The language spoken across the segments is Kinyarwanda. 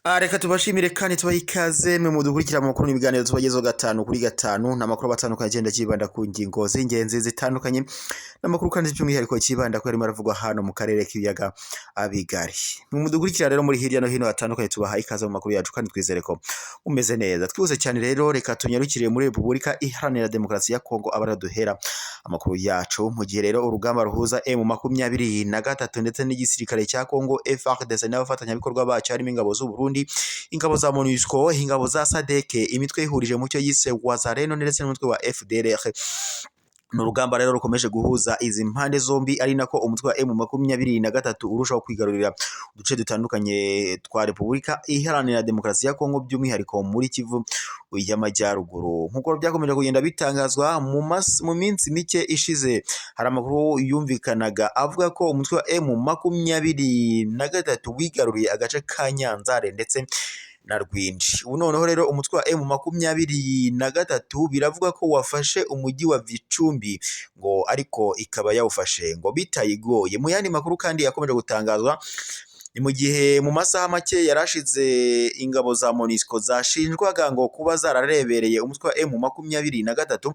Reka tubashimire kandi tubaha ikaze mwe mudukurikira amakuru n'ibiganiro tubagezeho gatanu kuri gatanu n'amakuru batandukanye agenda kibanda ku ngingo z'ingenzi zitandukanye n'amakuru kandi by'umwihariko kibanda ko yarimo aravugwa hano mu karere k'ibiyaga bigari. Mwe mudukurikira rero muri hirya no hino hatandukanye tubaha ikaze mu makuru yacu kandi twizere ko umeze neza. Twihuse cyane rero reka tunyarukire muri Repubulika Iharanira Demokarasi ya Kongo abaraduhera amakuru yacu mu gihe rero urugamba ruhuza M23 ndetse n'igisirikare cya Kongo FARDC n'abafatanyabikorwa bacu harimo ingabo z'u Burundi, ingabo za MONUSCO, ingabo za SADC, imitwe ihurije mu cyo yise Wazalendo ndetse n'umutwe wa FDLR. N'urugamba rero rukomeje guhuza izi mpande zombi ari nako umutwe wa M23 urushaho kwigarurira uduce dutandukanye twa Repubulika Iharanira Demokarasi ya Kongo by'umwihariko muri Kivu y'Amajyaruguru. Nkuko byakomeje kugenda bitangazwa mu minsi mike ishize, hari amakuru yumvikanaga avuga ko umutwe wa M23 wigaruriye agace ka Nyanzare ndetse na Rwindi. Ubu noneho rero umutwe wa M23 biravuga ko wafashe umujyi wa Vicumbi ngo ariko ikaba yawufashe ngo bitayigoye. Mu yandi makuru kandi yakomeje gutangazwa ni mu gihe mu masaha make yarashize ingabo za MONUSCO zashinjwaga ngo kuba zararebereye umutwe wa M23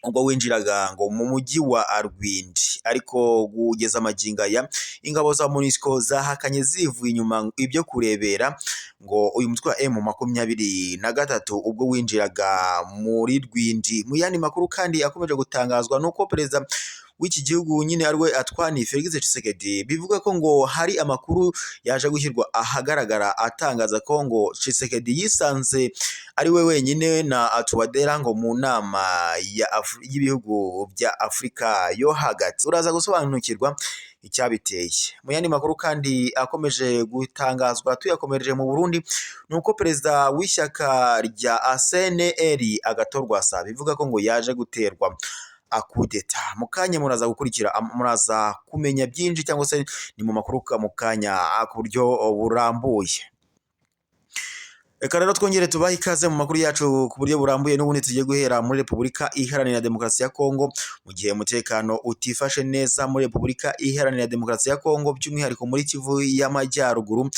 ubwo winjiraga ngo mu mujyi wa Rwindi, ariko kugeza amaginga ya ingabo za MONUSCO zahakanye zivuye inyuma ibyo kurebera ngo uyu mutwe wa M23 ubwo winjiraga muri Rwindi. Mu yandi makuru kandi akomeje gutangazwa nuko perezida w'iki gihugu nyine ariwe Antoine Felix Tshisekedi bivuga ko ngo hari amakuru yaje gushyirwa ahagaragara atangaza ko ngo Tshisekedi yisanze ari we wenyine na Touadera ngo mu nama y'ibihugu bya Afurika yo hagati. Uraza gusobanukirwa icyabiteye. Mu yandi makuru kandi akomeje gutangazwa tuyakomereje mu Burundi nuko perezida w'ishyaka rya CNL Agathon Rwasa bivuga ko ngo yaje guterwa akudeta. Mukanya muraza gukurikira, muraza kumenya byinshi cyangwa se ni mu makuru mu kanya ku buryo burambuye. Reka rero twongere tubaha ikaze mu makuru yacu ku buryo burambuye, n'ubundi tugiye guhera muri Repubulika Iharanira Demokarasi ya Kongo mu gihe umutekano utifashe neza muri Repubulika Iharanira Demokarasi ya Kongo by'umwihariko muri Kivu y'Amajyaruguru.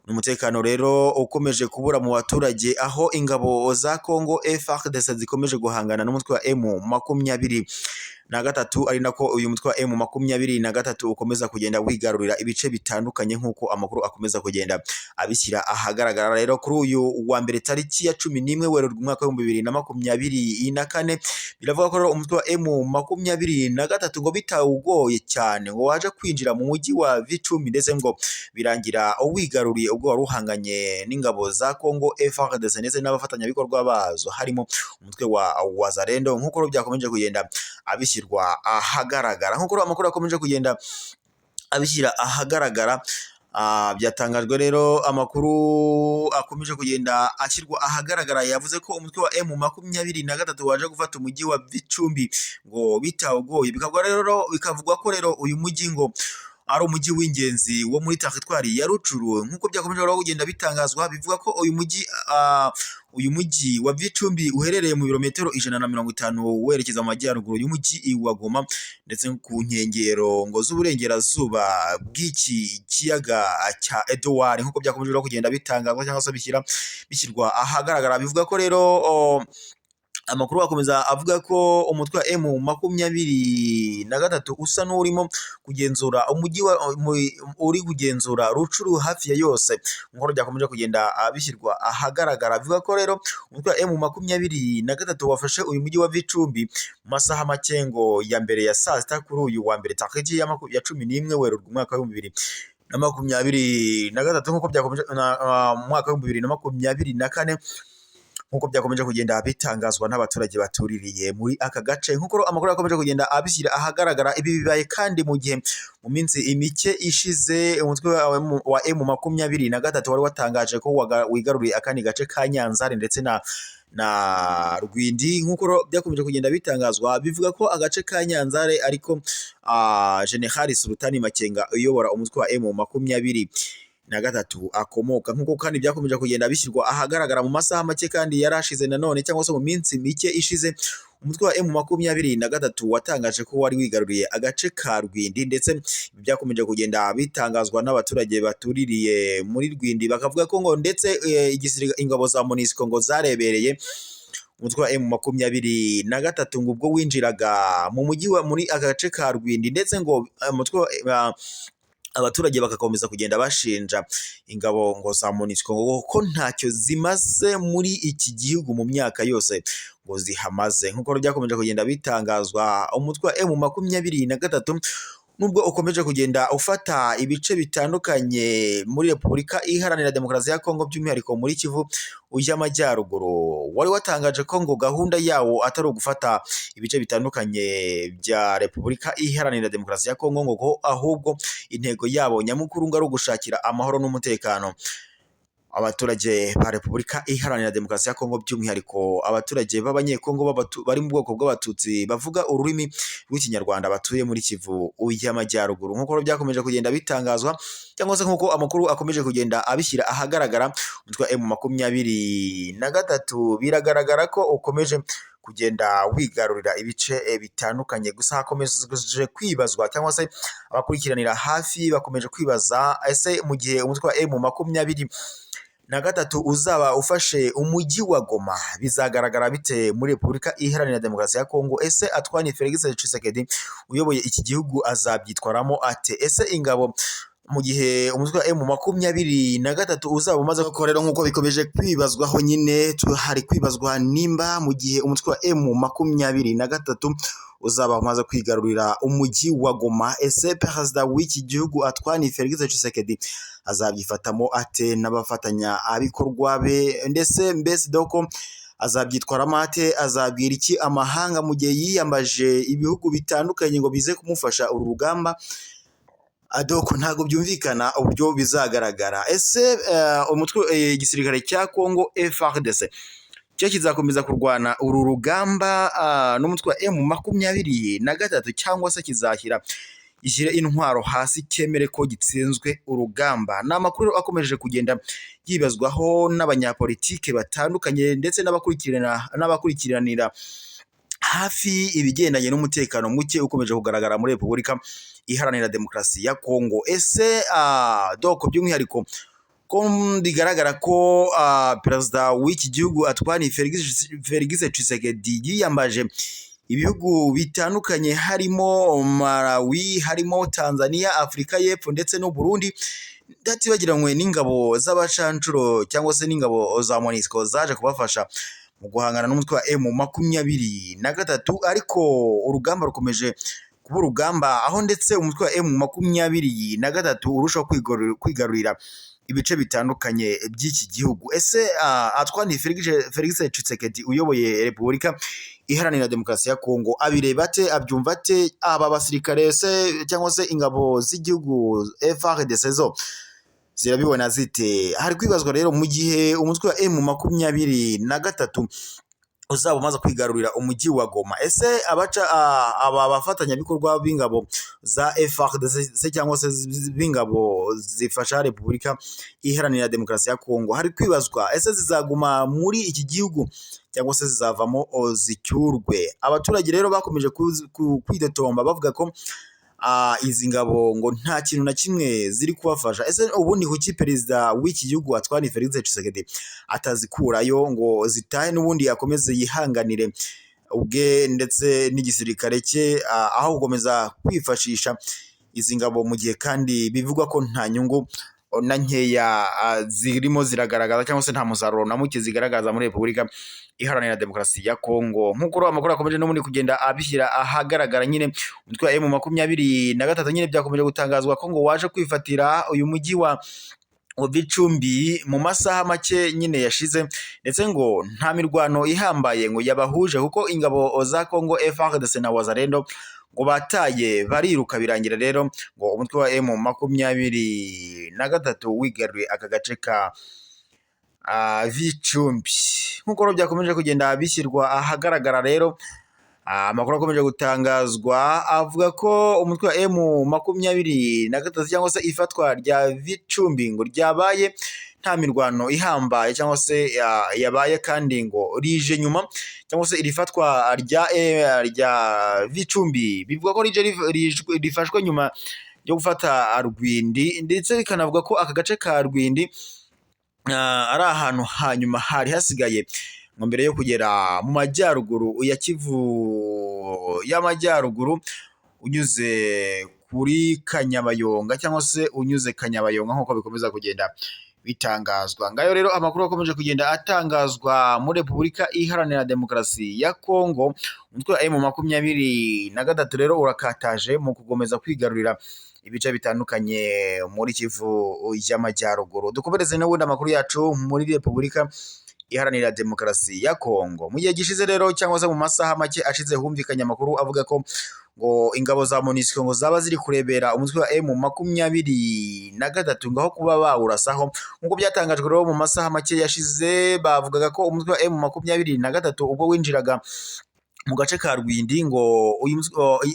Umutekano rero ukomeje kubura mu baturage aho ingabo za Kongo FARDC zikomeje guhangana n'umutwe wa M23 ari nako uyu mutwe wa M23 ukomeza kugenda wigarurira ibice bitandukanye nk'uko amakuru akomeza kugenda abishyira ahagaragara. Rero kuri uyu wa mbere tariki ya 11 Werurwe umwaka wa 2024 biravuga ko umutwe wa M23 ngo bitawugoye cyane ngo waje kwinjira mu mujyi wa Vicumbi ndetse ngo birangira wigaruriye ubwo waruhanganye n'ingabo za Kongo FARDC ndetse n'abafatanyabikorwa bazo harimo umutwe wa Wazalendo nk'uko byakomeje kugenda abishyirwa ahagaragara. Nk'uko amakuru akomeje kugenda abishyira ahagaragara, byatangajwe rero amakuru akomeje kugenda ashyirwa ahagaragara yavuze ko umutwe wa M23 waje gufata umujyi wa Vicumbi ngo bitawugoye. Bikavugwa ko rero uyu mujyi ngo ari umujyi w'ingenzi wo muri teritwari ya Rucuru. Nk'uko byakomeje kugenda bitangazwa bivuga ko uyu mujyi wa Vicumbi uherereye mu birometero 150 werekeza mu majyaruguru y'umujyi wa Goma ndetse ku nkengero ngo z'uburengerazuba bw'iki kiyaga cya Edouard. Nk'uko byakomeje kugenda bitangazwa cyangwa se bishyirwa ahagaragara bivuga ko rero amakuru akomeza avuga ko umutwe wa M23 usa n'urimo kugenzura umujyi uri kugenzura Rucuru hafi ya yose. Nk'uko byakomeje kugenda bishyirwa ahagaragara bivuga ko rero umutwe wa M23 wafashe uyu mujyi wa Vicumbi mu masaha make ngo ya mbere ya saa sita kuri uyu wa mbere tariki ya 11 Werurwe umwaka wa 2023 nk'uko byakomeje mu mwaka wa 2024 nk'uko byakomeje kugenda bitangazwa n'abaturage batuririye muri aka gace. Nk'uko amakuru yakomeje kugenda abishyira ahagaragara, ibi bibaye kandi mu gihe mu minsi mike ishize umutwe wa M23 wari watangaje ko wigaruriye akandi gace ka Nyanzare ndetse na Rwindi. Nk'uko byakomeje kugenda bitangazwa bivuga ko agace ka Nyanzare ariko General Sultani Makenga uyobora umutwe wa M23 akomoka. Nk'uko kandi byakomeje kugenda bishyirwa ahagaragara mu masaha make kandi yarashize nanone cyangwa se mu minsi mike ishize umutwe wa M23 watangaje ko wari wigaruriye agace ka Rwindi, ndetse byakomeje kugenda bitangazwa n'abaturage batuririye muri Rwindi, bakavuga ko ngo ndetse ingabo za MONUSCO ngo zarebereye umutwe wa M23 ngo ubwo winjiraga mu mujyi wa muri agace ka Rwindi, ndetse ngo abaturage bakakomeza kugenda bashinja ingabo ngo za MONUSCO ngo ko ntacyo zimaze muri iki gihugu mu myaka yose ngo zihamaze. Nk'uko byakomeje kugenda bitangazwa, umutwe wa M23 nubwo ukomeje kugenda ufata ibice bitandukanye muri Repubulika Iharanira Demokarasi ya Kongo, by'umwihariko muri Kivu y'Amajyaruguru, wari watangaje ko ngo gahunda yawo atari ugufata ibice bitandukanye bya Repubulika Iharanira Demokarasi ya Kongo, ngo ahubwo intego yabo nyamukuru ngo ari ugushakira amahoro n'umutekano abaturage ba Repubulika Iharanira Demokarasi ya Kongo, by'umwihariko abaturage b'abanyekongo bari mu bwoko bw'abatutsi bavuga ururimi rw'ikinyarwanda batuye muri Kivu y'Amajyaruguru. Nk'uko byakomeje kugenda bitangazwa cyangwa se nk'uko amakuru akomeje kugenda abishyira ahagaragara, umutwe wa M23 biragaragara ko ukomeje kugenda wigarurira ibice bitandukanye. Gusa hakomeje kwibazwa cyangwa se abakurikiranira hafi bakomeje kwibaza, ese mu gihe umutwe wa M23 uzaba ufashe umujyi wa Goma, bizagaragara bite muri Repubulika Iharanira Demokarasi ya Kongo? Ese Antoine Felix Tshisekedi uyoboye iki gihugu azabyitwaramo ate? Ese ingabo mu gihe umutwe wa M23 uzaba umaze gukorera nk'uko bikomeje kwibazwaho, nyine hari kwibazwa nimba mu gihe umutwe wa M23 uzaba umaze kwigarurira umujyi wa Goma, ese perezida w'iki gihugu Antoine Felix Tshisekedi azabyifatamo ate n'abafatanya abikorwa be? Mbese doko azabyitwaramo ate? Azabwira iki amahanga mu gihe yiyambaje ibihugu bitandukanye ngo bize kumufasha uru rugamba? Adoko ntago byumvikana uburyo bizagaragara. Ese igisirikare cya Kongo FARDC cyo kizakomeza kurwana uru rugamba n'umutwe wa M23 cyangwa se ishyire intwaro hasi cyemere ko gitsinzwe urugamba? Ni amakuru akomeje kugenda yibazwaho n'abanyapolitike batandukanye ndetse n'abakurikiranira hafi ibigendanye n'umutekano muke ukomeje kugaragara muri Repubulika Iharanira Demokarasi ya Kongo. Ese doko by'umwihariko ko bigaragara ko perezida w'iki gihugu Antoine Felix Tshisekedi yiyambaje ibihugu bitandukanye, harimo Malawi, harimo Tanzania, Afurika y'Epfo ndetse no Burundi, batibagiranywe n'ingabo z'abacancuro cyangwa se n'ingabo za MONUSCO zaje kubafasha mu guhangana n'umutwe wa M23, ariko urugamba rukomeje kuba urugamba, aho ndetse umutwe wa M23 urushaho kwigarurira ibice bitandukanye by'iki gihugu. Ese Antoine Felix Tshisekedi uyoboye Repubulika Iharanira Demokarasi ya Kongo abireba ate, abyumva ate? Aba basirikare se cyangwa se ingabo z'igihugu FARDC zo zirabibona zite? Hari kwibazwa rero mu gihe umutwe wa M23 uzaba umaze kwigarurira umujyi wa Goma, ese aba bafatanyabikorwa b'ingabo za FARDC cyangwa se b'ingabo zifasha Repubulika Iharanira Demokarasi ya Kongo, hari kwibazwa ese zizaguma muri iki gihugu cyangwa se zizavamo zicyurwe? Abaturage rero bakomeje kwidotomba bavuga ko izi ngabo ngo nta kintu na kimwe ziri kubafasha. Ese ubundi kuki perezida w'iki gihugu Antoine Felix Tshisekedi atazikurayo ngo zitahe n'ubundi akomeze yihanganire ubwe ndetse n'igisirikare cye, aho gukomeza kwifashisha izi ngabo mu gihe kandi bivugwa ko nta nyungu na nkeya zirimo ziragaragaza cyangwa se nta musaruro na muke zigaragaza muri Repubulika Iharanira Demokarasi ya Kongo? Nk'uko amakuru akomeje no muri kugenda abishyira ahagaragara, nyine umutwe wa M23 nyine byakomeje gutangazwa ko ngo waje kwifatira uyu mujyi wa Bicumbi mu masaha make nyine yashize, ndetse ngo nta mirwano ihambaye ngo yabahuje, kuko ingabo za Kongo FARDC na Wazalendo ngo bataye bariruka birangira rero ngo umutwe wa M23 wigaruye aka gace ka Bicumbi. Nk'uko byakomeje kugenda bishyirwa ahagaragara rero, amakuru akomeje gutangazwa avuga ko umutwe wa M23 cyangwa se ifatwa rya Bicumbi ngo ryabaye nta mirwano ihambaye cyangwa se yabaye kandi ngo rije nyuma cyangwa se irifatwa rya Vicumbi bivuga ko rifashwe nyuma yo gufata Rwindi, ndetse bikanavuga ko aka gace ka Rwindi ari ahantu hanyuma hari hasigaye ngo mbere yo kugera mu majyaruguru ya Kivu y'amajyaruguru unyuze kuri Kanyabayonga cyangwa se unyuze Kanyabayonga nk'uko bikomeza kugenda bitangazwa. Ngayo rero amakuru akomeje kugenda atangazwa muri Repubulika Iharanira Demokarasi ya Kongo. Umutwe wa M23 rero urakataje mu kugomeza kwigarurira ibice bitandukanye muri Kivu y'amajyaruguru. Dukomereze n'ubundi amakuru yacu muri Repubulika Iharanira Demokarasi ya Kongo. Mu gihe gishize rero cyangwa se mu masaha make ashize humvikanye amakuru avuga ko ngo ingabo za MONUSCO ngo zaba ziri kurebera umutwe wa M23 ngaho kuba bawurasaho. Nk'uko byatangajwe rero mu masaha make yashize, bavugaga ko umutwe wa M23 ubwo winjiraga mu gace ka Rwindi ngo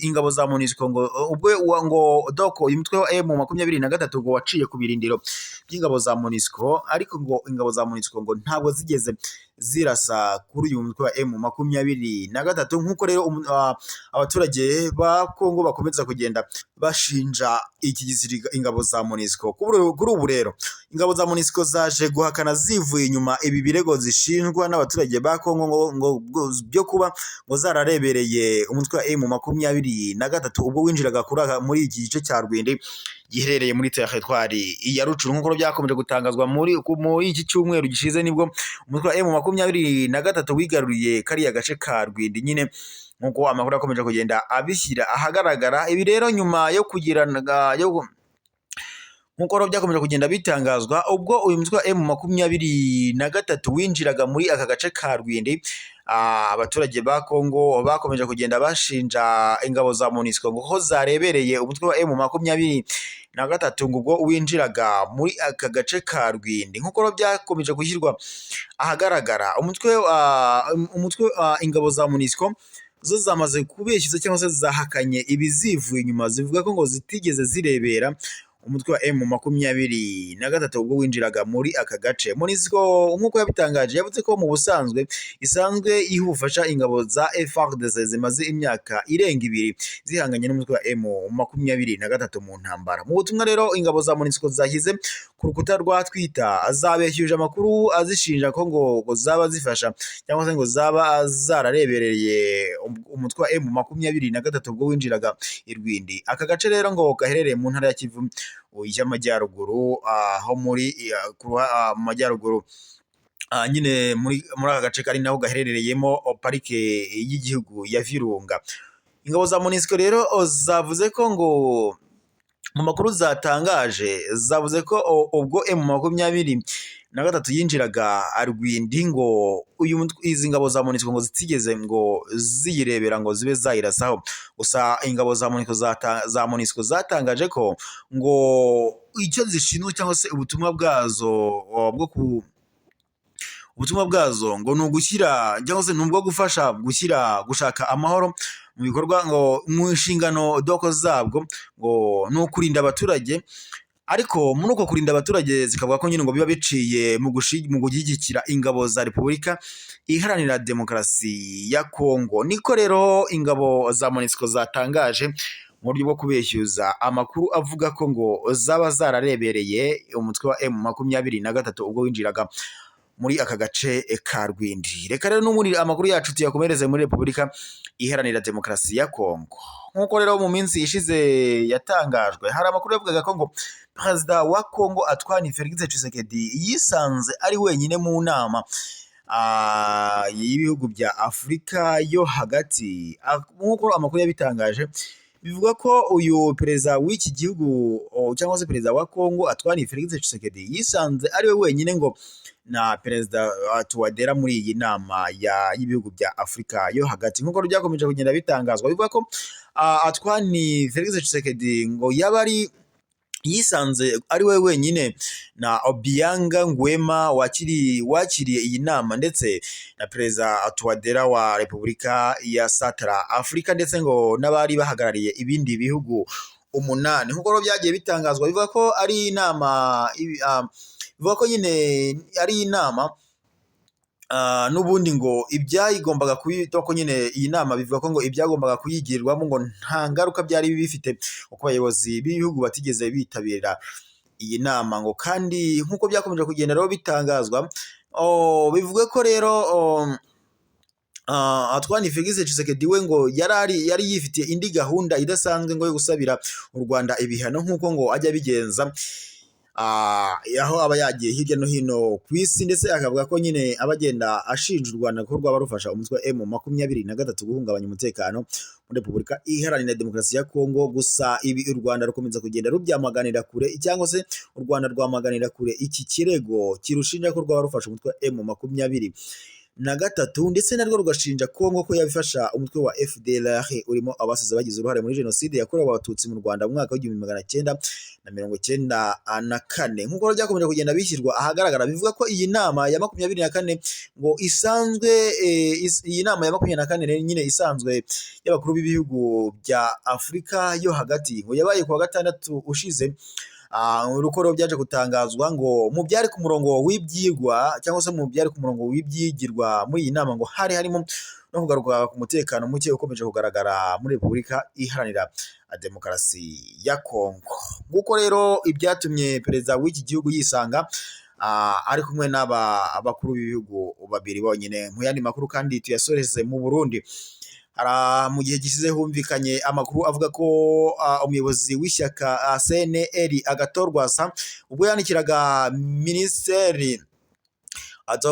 ingabo za MONUSCO ngo doko uyu mutwe wa M23 ngo waciye ku birindiro by'ingabo za MONUSCO, ariko ngo ingabo za MONUSCO ngo ntabwo zigeze zirasa kuri uyu mutwe wa M23 nk'uko rero abaturage ba Kongo bakomeza kugenda bashinja iki gisirikare ingabo za MONUSCO. Kuri ubu rero ingabo za MONUSCO zaje guhakana zivuye inyuma ibi birego zishinjwa n'abaturage ba Kongo ngo byo kuba ngo zararebereye umutwe wa M23 ubwo winjiraga muri iki gice cya Rwindi giherereye muri teritwari ya Rucuru. Nk'uko byakomeje gutangazwa muri iki cyumweru gishize, nibwo umutwe wa M23 wigaruriye kariya gace ka Rwindi nyine, nk'uko amakuru akomeje kugenda abishyira ahagaragara. Ibi rero nyuma yo nk'uko byakomeje kugenda bitangazwa, ubwo uyu mutwe wa M23 winjiraga muri aka gace ka Rwindi, abaturage ba Kongo bakomeje kugenda bashinja ingabo za MONUSCO ngo ko zarebereye umutwe wa M23 ubwo winjiraga muri aka gace ka Rwindi. Nk'uko byakomeje gushyirwa ahagaragara, ingabo za MONUSCO zo zamaze kubeshya cyangwa se zahakanye ibizivuye inyuma, zivuga ko ngo zitigeze zirebera umutwe wa M23 ubwo winjiraga muri aka gace. MONUSCO nk'uko yabitangaje yavuze ko mu busanzwe isanzwe ihufasha ingabo za FARDC zimaze imyaka irenga 2 zihanganye n'umutwe wa M23 mu ntambara. Mu butumwa rero ingabo za MONUSCO zashyize ku rukuta rwa Twitter zabeshyuje amakuru azishinja ko ngo zaba zifasha cyangwa se ngo zaba zararebereye umutwe wa M23 ubwo winjiraga i Rwindi. Aka gace rero ngo gaherereye mu ntara ya Kivu y'amajyaruguru, aho muri mu majyaruguru nyine muri aka gace kari naho gaherereyemo parike y'igihugu ya Virunga. Ingabo za MONUSCO rero zavuze ko ngo mu makuru zatangaje, zavuze ko ubwo M23 yinjiraga Rwindi ngo izi ngabo za MONUSCO ngo zitigeze ngo ziyirebera ngo zibe zayirasaho. Gusa ingabo za MONUSCO zatangaje ko ngo icyo zishinzwe cyangwa se ubutumwa bwazo ngo ni ugushyira cyangwa se nubwo gufasha gushaka amahoro mu bikorwa ngo mu nshingano doko zabwo ngo ni ukurinda abaturage. Ariko muri uko kurinda abaturage zikavuga ko nyine ngo biba biciye mu gushyigikira ingabo za Repubulika Iharanira Demokarasi ya Kongo. Niko rero ingabo za MONUSCO zatangaje mu buryo bwo kubeshyuza amakuru avuga ko ngo zaba zararebereye umutwe wa M23 ubwo winjiraga muri aka gace ka Rwindi. Reka rero n'ubundi amakuru yacu tuyakomereze muri Repubulika Iharanira Demokarasi ya Kongo. Nk'uko rero mu minsi ishize yatangajwe, hari amakuru yavugaga ko ngo Perezida wa Kongo Antoine Felix Tshisekedi yisanze ari wenyine mu nama y'ibihugu bya Afurika yo hagati. Nk'uko amakuru yabitangaje, bivuga ko uyu perezida w'iki gihugu cyangwa se perezida wa Kongo Antoine Felix Tshisekedi yisanze ari we wenyine ngo na perezida Touadera muri iyi nama y'ibihugu bya Afurika yo hagati. Nk'uko byakomeje kugenda bitangazwa, bivuga ko Antoine Felix Tshisekedi ngo yabari yisanze ari we wenyine na Obianga Nguema wakiriye iyi nama, ndetse na perezida Touadera wa Repubulika ya Central Africa, ndetse ngo n'abari bahagarariye ibindi bihugu 8. Nk'uko byagiye bitangazwa, bivuga ko ari inama bivuga ko nyine ari inama n'ubundi ngo ibyayigombaga kuyitaho ko nyine iyi nama bivuga ko ngo ibyagombaga kuyigirwamo ngo nta ngaruka byari bifite uko abayobozi b'ibihugu batigeze bitabira iyi nama ngo kandi nk'uko byakomeje kugenda rero bitangazwa bivuga ko rero Antoine Felix Tshisekedi we ngo yari yifitiye indi gahunda idasanzwe ngo yo gusabira u Rwanda ibihano nk'uko ngo ajya bigenza aho aba yagiye hirya no hino ku isi ndetse akavuga ko nyine abagenda ashinja u Rwanda ko rwaba rufasha umutwe wa M23 guhungabanya umutekano muri Repubulika Iharanira Demokarasi ya Kongo. Gusa ibi u Rwanda rukomeza kugenda rubyamaganira kure cyangwa se u Rwanda rwamaganira kure iki kirego kirushinja ko rwaba rufasha umutwe wa M23 ndetse narwo rugashinja Kongo ko yabifasha umutwe wa FDLR urimo abasize bagize uruhare muri jenoside yakorewe abatutsi mu Rwanda mu mwaka w'1994 nk'uko byakomeje kugenda bishyirwa ahagaragara. Bivuga ko iyi nama ya 24 ngo isanzwe iyi nama ya 24 nyine isanzwe y'abakuru b'ibihugu bya Afurika yo hagati ngo yabaye ku wa gatandatu ushize. Urukoro byaje gutangazwa ngo mu byari ku murongo w'ibyigwa cyangwa se mu byari ku murongo w'ibyigirwa muri iyi nama ngo hari harimo no kugaruka ku mutekano muke ukomeje kugaragara muri Repubulika Iharanira Demokarasi ya Kongo. Nguko rero ibyatumye perezida w'iki gihugu yisanga ari kumwe n'abakuru b'ibihugu babiri bonyine. Mu yandi makuru kandi tuyasoreze mu Burundi, mu gihe gishize humvikanye amakuru avuga ko umuyobozi w'ishyaka CNL Agathon Rwasa ubwo yandikiraga minisiteri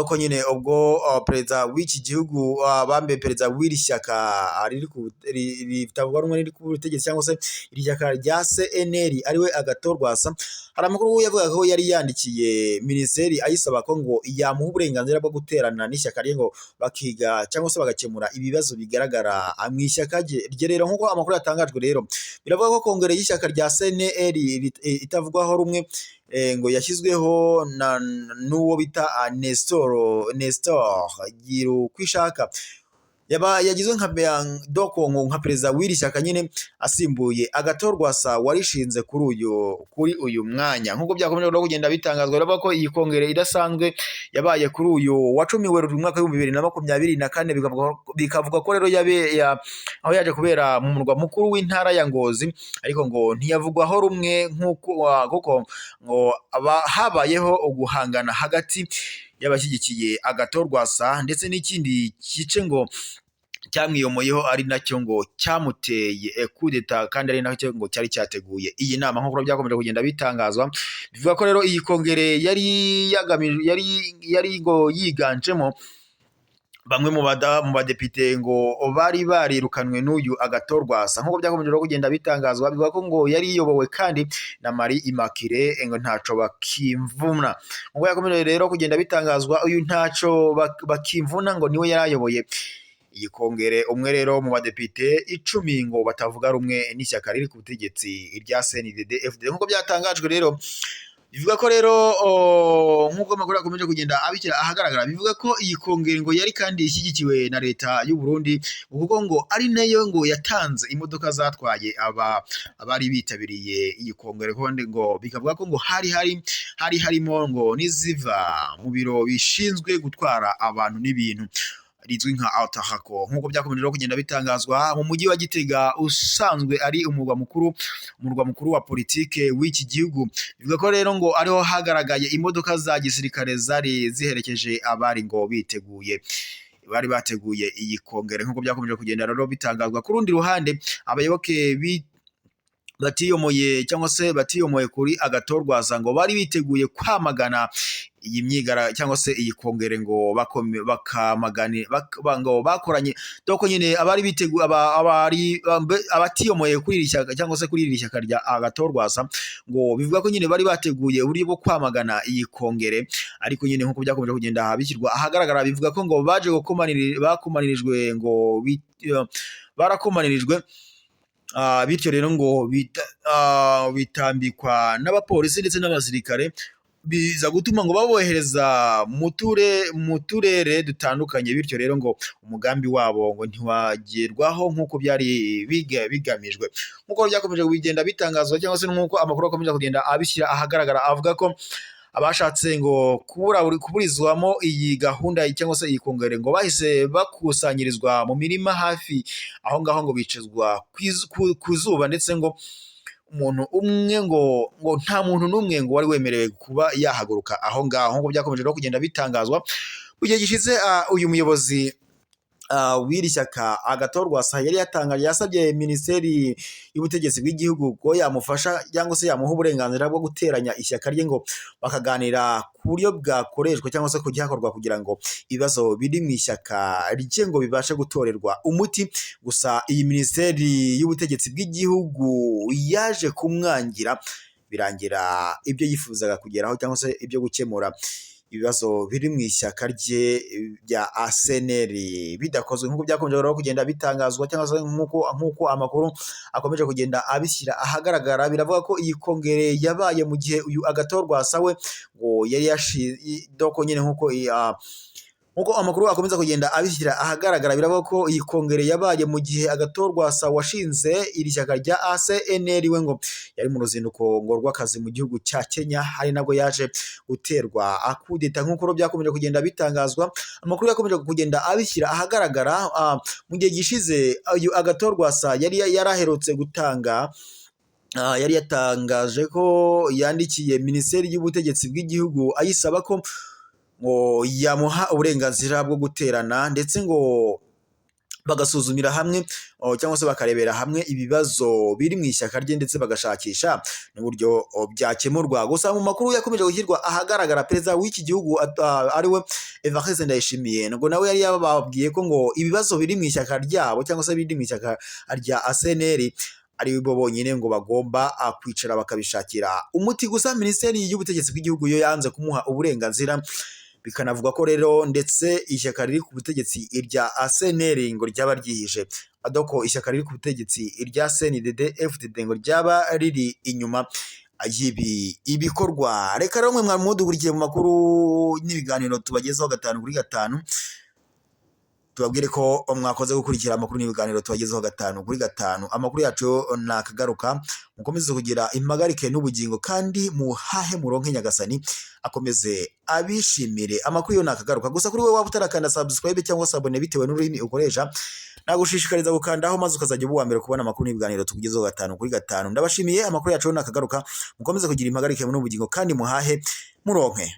ko nyine ubwo perezida w'iki gihugu bambe perezida w'iri shyaka ritavuga rumwe riri ku butegetsi cyangwa se iri shyaka rya CNL ariwe Agathon Rwasa, hari amakuru yavuga ko yari yandikiye minisiteri ayisaba ko ngo yamuha uburenganzira bwo guterana n'ishyaka rye ngo bakiga cyangwa se bagakemura ibibazo bigaragara mu ishyaka rye. Rero nk'uko amakuru yatangajwe rero biravuga ko kongere y'ishyaka rya CNL itavugwaho rumwe ngo yashyizweho n'uwo bita Nestor Girukwishaka yagizwe nka perezida w'iri shyaka nyine asimbuye Agathon Rwasa warishinze kuri uyu mwanya. nk'uko byakomeje no kugenda bitangazwa rero ko iyi kongere idasanzwe yabaye kuri uyu wa 10 Werurwe umwaka wa 2024 bikavuga ko rero aho yaje kubera mu murwa mukuru w'intara ya Ngozi, ariko ngo ntiyavugwaho rumwe kuko ngo habayeho uguhangana hagati y'abashyigikiye Agathon Rwasa ndetse n'ikindi gice ngo cyamwiyomoyeho ari nacyo ngo cyamuteye kudeta kandi ari nacyo ngo cyari cyateguye iyi nama. nk'uko byakomeje kugenda bitangazwa bivuga ko rero iyi kongere yari ngo yiganjemo bamwe mu badepite ngo bari barirukanwe n'uyu Agathon Rwasa. nk'uko byakomeje kugenda bitangazwa bivuga ko ngo yari iyobowe kandi na Marie Immaculée ngo ntaco bakimvuna. nk'uko yakomeje rero kugenda bitangazwa uyu ntaco bakimvuna ngo niwe yarayoboye iyi kongere. umwe rero mu badepite 10 ngo batavuga rumwe n'ishyaka riri ku butegetsi rya CNDD-FDD. nk'uko byatangajwe rero bivuga ko rero nk'uko amakuru akomeje kugenda abikira ahagaragara bivuga ko iyi kongere ngo yari kandi ishyigikiwe na leta y'u Burundi kuko ngo ari nayo ngo yatanze imodoka zatwaye abari bitabiriye iyi kongere kandi ngo bikavuga ko ngo hari harimo ngo n'iziva mu biro bishinzwe gutwara abantu n'ibintu rizwi nka Autahako. nk'uko byakomeje kugenda bitangazwa mu mujyi wa Gitega usanzwe ari umurwa mukuru wa politike w'iki gihugu. bivuga ko rero ngo ariho hagaragaye imodoka za gisirikare zari ziherekeje abari ngo bari bateguye iyi kongere. nk'uko byakomeje kugenda rero bitangazwa ku rundi ruhande abayoboke batiyomoye cyangwa se batiyomoye kuri Agathon Rwasa ngo bari biteguye kwamagana iyi myigara cyangwa se iyi kongere ngo bakoranye doko nyine abari biteguye abatiyomoye kuri iri shyaka cyangwa se kuri iri shyaka rya Agathon Rwasa ngo bivuga ko nyine bari bateguye uburyo bwo kwamagana iyi kongere. ariko nyine nk'uko byakomeje kugenda bishyirwa ahagaragara bivuga ko ngo baje bakomanirijwe ngo barakomanirijwe bityo rero ngo bitambikwa n'abapolisi ndetse n'abasirikare biza gutuma ngo babohereza mu turere dutandukanye. bityo rero ngo umugambi wabo ngo ntiwagerwaho nk'uko byari bigamijwe. nk'uko byakomeje kugenda bitangazwa cyangwa se nk'uko amakuru akomeje kugenda abishyira ahagaragara avuga ko abashatse ngo kuburizwamo iyi gahunda cyangwa se iyi kongere ngo bahise bakusanyirizwa mu mirima hafi aho ngaho ngo bicizwa ku zuba, ndetse ngo umuntu umwe ngo nta muntu n'umwe ngo wari wemerewe kuba yahaguruka aho ngaho, nk'uko byakomeje no kugenda bitangazwa mu gihe gishize. Uyu muyobozi w'iri shyaka Agathon Rwasa yari yatangaje, yasabye minisiteri y'ubutegetsi bw'igihugu ko yamufasha cyangwa se yamuha uburenganzira bwo guteranya ishyaka rye ngo bakaganira ku buryo bwakoreshwa cyangwa se kujya hakorwa kugira ngo ibibazo biri mu ishyaka rye ngo bibashe gutorerwa umuti. Gusa iyi minisiteri y'ubutegetsi bw'igihugu yaje kumwangira, birangira ibyo yifuzaga kugeraho cyangwa se ibyo gukemura ibibazo biri mu ishyaka rye bya ACNL bidakozwe, nk'uko byakomeje kugenda bitangazwa cyangwa se nk'uko amakuru akomeje kugenda abishyira ahagaragara. Biravuga ko iyi kongere yabaye mu gihe uyu Agathon Rwasa we ngo yari doko nyine nk'uko amakuru akomeza kugenda abishyira ahagaragara. Biravuga ko iyi kongere yabaye mu gihe Agathon Rwasa washinze iri shyaka rya ACNL we ngo yari mu ruzinduko ngo rw'akazi mu gihugu cya Kenya, hari nabwo yaje guterwa akudeta, nk'uko byakomeje kugenda bitangazwa. Amakuru yakomeje kugenda abishyira ahagaragara. Mu gihe gishize uyu Agathon Rwasa yari yaraherutse gutanga yari yatangaje ko yandikiye minisiteri y'ubutegetsi bw'igihugu ayisaba ko ngo yamuha uburenganzira bwo guterana, ndetse ngo bagasuzumira hamwe cyangwa se bakarebera hamwe ibibazo biri mu ishyaka rye, ndetse bagashakisha n'uburyo byakemurwa. Gusa mu makuru yakomeje gushyirwa ahagaragara, perezida w'iki gihugu ariwe Evariste Ndayishimiye ngo nawe yari yababwiye ko ngo ibibazo biri mu ishyaka ryabo cyangwa se biri mu ishyaka rya ACNL ari bo bonyine ngo bagomba kwicara bakabishakira umuti. Gusa minisiteri y'ubutegetsi bw'igihugu yo yanze kumuha uburenganzira, bikanavuga ko rero ndetse ishyaka riri ku butegetsi irya ACNL ngo ryaba ryihije, adoko ishyaka riri ku butegetsi irya CNDD FDD ngo ryaba riri inyuma y'ibi ibikorwa. Reka rero mwe mudukurikiye mu makuru n'ibiganiro tubagezaho 5 kuri 5, tubabwire ko mwakoze gukurikira amakuru n'ibiganiro tubagezaho 5 kuri 5. Amakuru yacu nakagaruka, mukomeze kugira impagarike n'ubugingo kandi muhahe muronke Nyagasani akomeze abishimire. Amakuru yo nakagaruka. Gusa kuri wowe waba utarakanda subscribe cyangwa sabone bitewe n'ururimi ukoresha, nagushishikariza gukandaho maze ukazajya uba mbere kubona amakuru n'ibiganiro tukugezaho 5 kuri 5. Ndabashimiye. Amakuru yacu nakagaruka, mukomeze kugira impagarike n'ubugingo kandi muhahe muronke.